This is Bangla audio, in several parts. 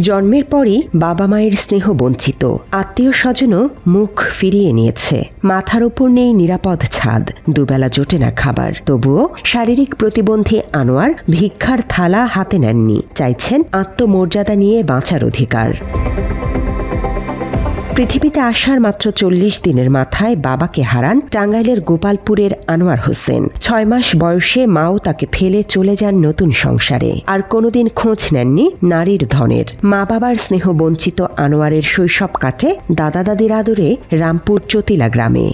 জন্মের পরই বাবা মায়ের স্নেহ বঞ্চিত, আত্মীয় স্বজনও মুখ ফিরিয়ে নিয়েছে। মাথার উপর নেই নিরাপদ ছাদ, দুবেলা জোটে না খাবার। তবুও শারীরিক প্রতিবন্ধী আনোয়ার ভিক্ষার থালা হাতে নেননি, চাইছেন আত্মমর্যাদা নিয়ে বাঁচার অধিকার। পৃথিবীতে আসার মাত্র ৪০ দিনের মাথায় বাবাকে হারান টাঙ্গাইলের গোপালপুরের আনোয়ার হোসেন। ৬ মাস বয়সে মাও তাকে ফেলে চলে যান নতুন সংসারে, আর কোনোদিন খোঁজ নেননি নারীর ধনের। মা বাবার স্নেহ বঞ্চিত আনোয়ারের শৈশব কাটে দাদা দাদির আদরে রামপুর চতিলা গ্রামে।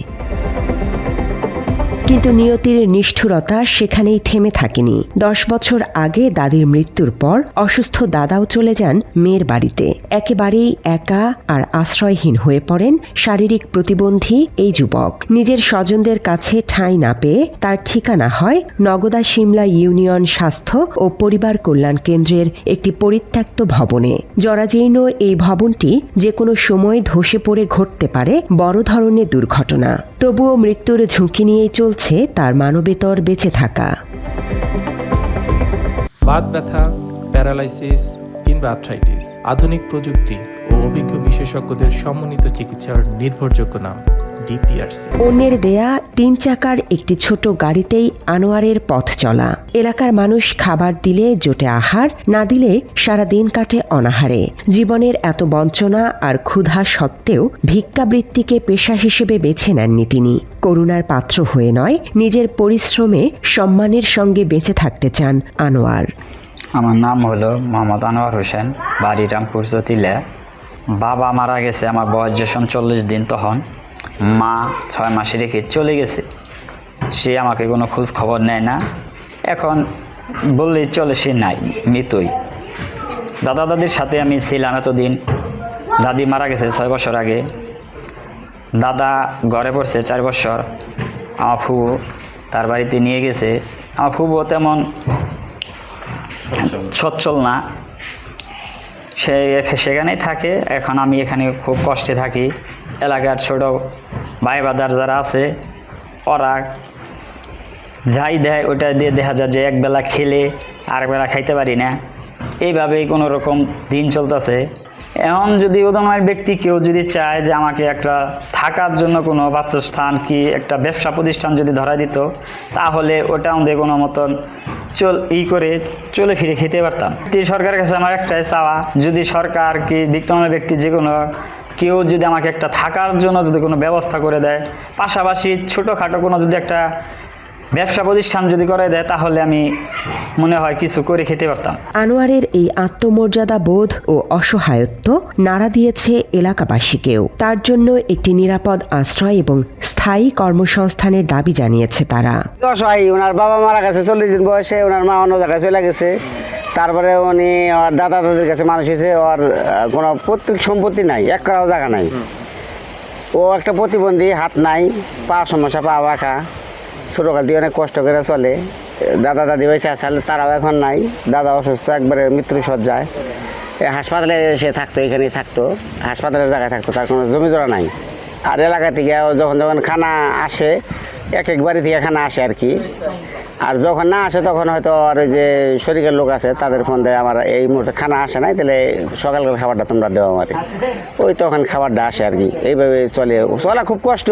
কিন্তু নিয়তির নিষ্ঠুরতা সেখানেই থেমে থাকেনি। ১০ বছর আগে দাদির মৃত্যুর পর অসুস্থ দাদাও চলে যান মেয়ের বাড়িতে। একেবারেই একা আর আশ্রয়হীন হয়ে পড়েন শারীরিক প্রতিবন্ধী এই যুবক। নিজের স্বজনদের কাছে ঠাঁই না পেয়ে তার ঠিকানা হয় নগদা সিমলা ইউনিয়ন স্বাস্থ্য ও পরিবার কল্যাণ কেন্দ্রের একটি পরিত্যক্ত ভবনে। জরাজীর্ণ এই ভবনটি যে কোনো সময় ধসে পড়ে ঘটতে পারে বড় ধরনের দুর্ঘটনা। তবুও মৃত্যুর ঝুঁকি নিয়েই চলছে তার মানবেতর বেঁচে থাকা। বাত ব্যথা, প্যারালাইসিস কিংবা আর্থ্রাইটিস, আধুনিক প্রযুক্তি ও অভিজ্ঞ বিশেষজ্ঞদের সমন্বিত চিকিৎসার নির্ভরযোগ্য নাম ডিপিআরসি। অন্যের দেয়া ৩ চাকার একটি ছোট গাড়িতেই আনোয়ারের পথ চলা। এলাকার মানুষ খাবার দিলে জোটে আহার, না দিলে সারা দিন কাটে অনাহারে। জীবনের এত বঞ্চনা আর ক্ষুধা সত্ত্বেও ভিক্ষাবৃত্তিকে পেশা হিসেবে বেছে নেননি তিনি। করুণার পাত্র হয়ে নয়, নিজের পরিশ্রমে সম্মানের সঙ্গে বেঁচে থাকতে চান আনোয়ার। আমার নাম হলো মোহাম্মদ আনোয়ার হোসেন, বাড়ি রামপুর চতিলা। বাবা মারা গেছে আমার বয়স যখন ৪০ দিন, তখন মা ৬ মাসে রেখে চলে গেছে। সে আমাকে কোনো খোঁজ খবর নেয় না, এখন বললেই চলে সে নাই, মৃতই। দাদা দাদির সাথে আমি ছিলাম এতদিন। দাদি মারা গেছে ৬ বছর আগে, দাদা ঘরে পড়ছে ৪ বছর। আমার ফুবু তার বাড়িতে নিয়ে গেছে। আমার ফুবু তেমন সচ্ছল না, সে সেখানেই থাকে। এখন আমি এখানে খুব কষ্টে থাকি। এলাকার ছোট ভাই বাদার যারা আছে, ওরা যাই দেয় ওটা দিয়ে দেখা যায় যে একবেলা খেলে আরেকবেলা খাইতে পারি না। এইভাবেই কোনো রকম দিন চলতেছে। এখন যদি উদয়মান ব্যক্তি কেউ যদি চায় যে আমাকে একটা থাকার জন্য কোনো বাসস্থান কি একটা ব্যবসা প্রতিষ্ঠান যদি ধরা দিত, তাহলে ওটা আমাদের কোনো মতন করে চলে ফিরে খেতে পারতাম। সরকারের কাছে আমার একটাই চাওয়া, যদি সরকার কি বিত্তমান ব্যক্তি যে কোনো কেউ যদি আমাকে একটা থাকার জন্য যদি কোনো ব্যবস্থা করে দেয়, পাশাপাশি ছোটোখাটো কোনো যদি একটা ব্যবসা প্রতিষ্ঠান যদি করে দেয়, তাহলে আমি মনে হয় কিছু করে খেতে পারতাম। আনোয়ারের এই আত্মমর্যাদা বোধ ও অসহায়ত্ব নাড়া দিয়েছে এলাকাবাসীকেও। তার জন্য একটি নিরাপদ আশ্রয় এবং স্থায়ী কর্মসংস্থানের দাবি জানিয়েছে তারা। অসহায়, ওনার বাবা মারা গেছে ৪০ দিন বয়সে, ওনার মা অন্য জায়গায় চলে গেছে। তারপরে উনি ওর দাদা দাদির কাছে মানুষ হয়েছে, ওর কোনো পৈতৃক সম্পত্তি নাই, এক করাও জায়গা নাই। ও একটা প্রতিবন্ধী, হাত নাই, পা সমস্যা, পা বাঁকা। ছোটোকাল দিয়ে অনেক কষ্ট করে চলে। দাদা দাদি বেঁচে আসলে তারাও এখন নাই। দাদা অসুস্থ, একবারে মৃত্যুসজ্জায়। হাসপাতালে সে থাকতো, এখানেই থাকতো, হাসপাতালের জায়গায় থাকতো, তার কোনো জমি জমা নাই। আর এলাকা থেকে যখন যখন খানা আসে, এক বাড়ি থেকে খানা আসে আর কি। আর যখন না আসে তখন হয়তো আর ওই যে শরীরের লোক আছে তাদের ফোন দেয়, আমার এই মুহূর্তে খানা আসে নাই, তাহলে সকালকার খাবারটা তোমরা দেওয়া আমার। ওই তখন খাবারটা আসে আর কি। এইভাবে চলা খুব কষ্ট।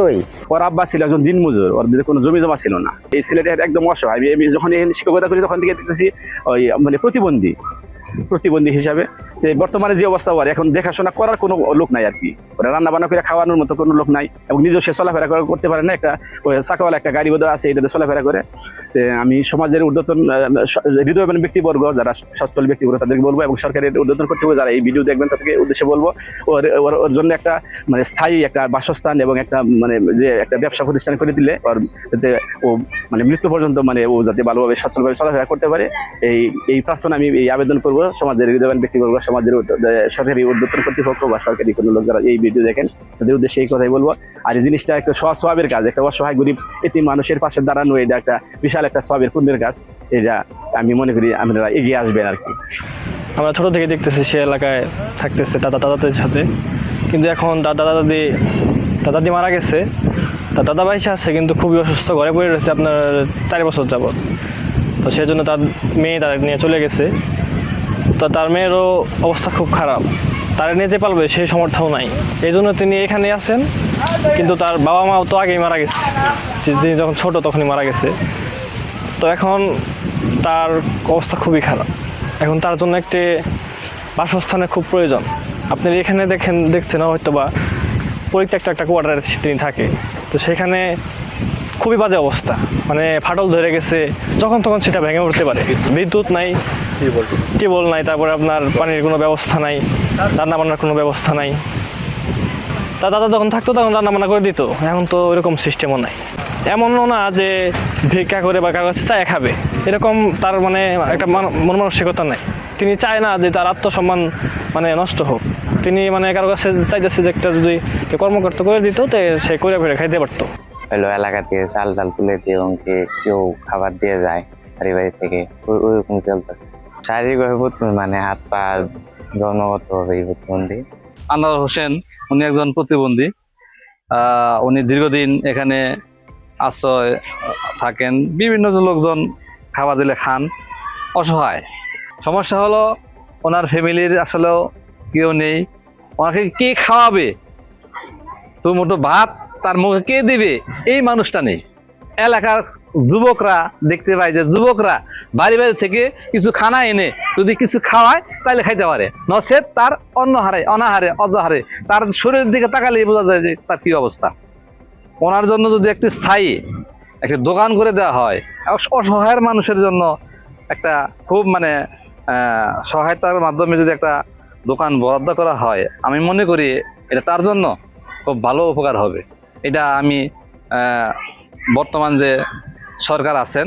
ওর আব্বা ছিল একজন দিনমজুর, ওর কোনো জমি জমা ছিল না। এই ছেলেটা একদম অসহায়। আমি যখন এখানে শিক্ষকতা করি তখন থেকে দেখতেছি ওই মানে প্রতিবন্ধী হিসাবে বর্তমানে যে অবস্থা ওর, এখন দেখাশোনা করার কোনো লোক নাই আর কি। ওরা রান্না বান্না করে খাওয়ানোর মতো কোনো লোক নাই, এবং নিজেও সে চলাফেরা করতে পারে না। একটা ওই চাকাওয়ালা একটা গাড়ি বোধ আছে, এটাতে চলাফেরা করে। আমি সমাজের ঊর্ধ্বতন হৃদয়বান ব্যক্তিবর্গ, যারা সচ্ছল ব্যক্তিবর্গ, তাদেরকে বলবো, এবং সরকারের ঊর্ধ্বতন কর্তৃপক্ষ যারা এই ভিডিও দেখবেন তাদেরকে উদ্দেশ্যে বলবো, ওর জন্য একটা মানে স্থায়ী একটা বাসস্থান এবং একটা মানে যে একটা ব্যবসা প্রতিষ্ঠান করে দিলে ওর যাতে ও মানে মৃত্যু পর্যন্ত মানে ও যাতে ভালোভাবে সচ্ছলভাবে চলাফেরা করতে পারে, এই প্রার্থনা আমি এই আবেদন করবো সমাজের হৃদয়বান ব্যক্তিবর্গ, সমাজের সরকারি ঊর্ধ্বতন কর্তৃপক্ষ বা সরকারি কোনো লোক যারা এই ভিডিও দেখেন তাদের উদ্দেশ্যে এই কথাই বলবো। আর এই জিনিসটা একটা সওয়াবের কাজ, একটা অসহায় গরিব এতিম মানুষের পাশে দাঁড়ানো, এটা একটা বিশাল একটা সওয়াবের পুণ্যের কাজ। এটা আমি মনে করি আপনারা এগিয়ে আসবেন আর কি। আমরা ছোটো থেকে দেখতেছি সে এলাকায় থাকতেছে দাদা দাদাদের সাথে, কিন্তু এখন দাদা দাদি মারা গেছে। তার দাদা বাইসে আসছে, কিন্তু খুবই অসুস্থ, ঘরে পড়ে রয়েছে আপনার 4 বছর যাবৎ। তো সেই জন্য তার মেয়ে তার নিয়ে চলে গেছে। তো তার মেয়েরও অবস্থা খুব খারাপ, তারা নিজে পালবে সেই সমর্থও নাই, এই জন্য তিনি এখানে আছেন। কিন্তু তার বাবা মাও তো আগেই মারা গেছে, তিনি যখন ছোট তখনই মারা গেছে। তো এখন তার অবস্থা খুবই খারাপ, এখন তার জন্য একটি বাসস্থানের খুব প্রয়োজন। আপনি এখানে দেখছেন হয়তো বা পরিত্যক্ত একটা কোয়ার্টারে তিনি থাকে, তো সেখানে খুবই বাজে অবস্থা, মানে ফাটল ধরে গেছে, যখন তখন সেটা ভেঙে উঠতে পারে। বিদ্যুৎ নাই, টিউবওয়েল নাই, তারপরে আপনার পানির কোনো ব্যবস্থা নাই, রান্না বান্নার কোনো ব্যবস্থা নাই। তা দাদা যখন থাকতো তখন রান্না বান্না করে দিত, এখন তো ওইরকম সিস্টেমও নাই। এমনও না যে ভিক্ষা করে বা কারো কাছে চায় খাবে, এরকম তার মানে একটা মন মানসিকতা নাই। তিনি চায় না যে তার আত্মসম্মান মানে নষ্ট হোক, তিনি মানে কারো কাছে চাইতেছে যে একটা যদি কর্মকর্তা করে দিত তো সে করে ফেরে খাইতে পারতো। হলো এলাকা থেকে চাল ডাল তুলে দিয়ে এবং কেউ খাবার দিয়ে যায় বাড়ি থেকে, ওইরকম চলতেছে। শারীরিকভাবে প্রতিবন্ধী মানে হাত পা জন্মগতভাবে প্রতিবন্ধী। আনোয়ার হোসেন, উনি একজন প্রতিবন্ধী। উনি দীর্ঘদিন এখানে আশ্রয় থাকেন, বিভিন্ন লোকজন খাবার দিলে খান, অসহায়। সমস্যা হলো ওনার ফ্যামিলির আসলেও কেউ নেই, ওনাকে কে খাওয়াবে, তো মুঠো ভাত তার মুখে কে দিবে, এই মানুষটা নেই। এলাকার যুবকরা দেখতে পাই যে যুবকরা বাড়ি থেকে কিছু খানা এনে যদি কিছু খাওয়ায় তাহলে খাইতে পারে, নচেত তার অনাহারে তার শরীরের দিকে তাকালেই বোঝা যায় যে তার কি অবস্থা। ওনার জন্য যদি একটি স্থায়ী একটা দোকান করে দেওয়া হয়, অসহায়ের মানুষের জন্য একটা খুব মানে সহায়তার মাধ্যমে যদি একটা দোকান বরাদ্দ করা হয়, আমি মনে করি এটা তার জন্য খুব ভালো উপকার হবে। এটা আমি বর্তমান যে সরকার আছেন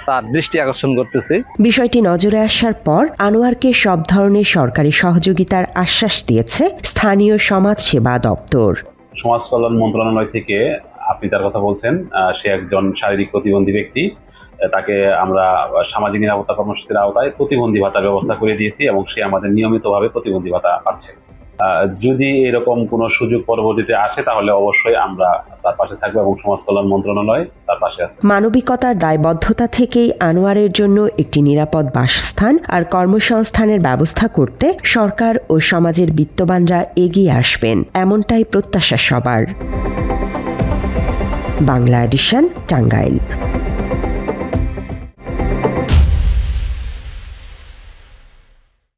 তার দৃষ্টি আকর্ষণ করতেছি। বিষয়টি নজরে আসার পর আনোয়ারকে সব ধরনের সরকারি সহযোগিতার আশ্বাস দিয়েছে স্থানীয় সমাজসেবা দপ্তর। সমাজ কল্যাণ মন্ত্রণালয় থেকে আপনি যার কথা বলছেন, সে একজন শারীরিক প্রতিবন্ধী ব্যক্তি। তাকে আমরা সামাজিক নিরাপত্তা কর্মসূচির আওতায় প্রতিবন্ধী ভাতার ব্যবস্থা করে দিয়েছি এবং সে আমাদের নিয়মিতভাবে প্রতিবন্ধী ভাতা পাচ্ছে। যদি এরকম কোনো সুযোগ পরবর্তীতে আসে তাহলে অবশ্যই আমরা তার পাশে থাকবো এবং সমাজ কল্যাণ মন্ত্রণালয় তার পাশে আছে। মানবিকতার দায়বদ্ধতা থেকেই আনোয়ারের জন্য একটি নিরাপদ বাসস্থান আর কর্মসংস্থানের ব্যবস্থা করতে সরকার ও সমাজের বিত্তবানরা এগিয়ে আসবেন, এমনটাই প্রত্যাশা সবার। বাংলা এডিশন, টাঙ্গাইল।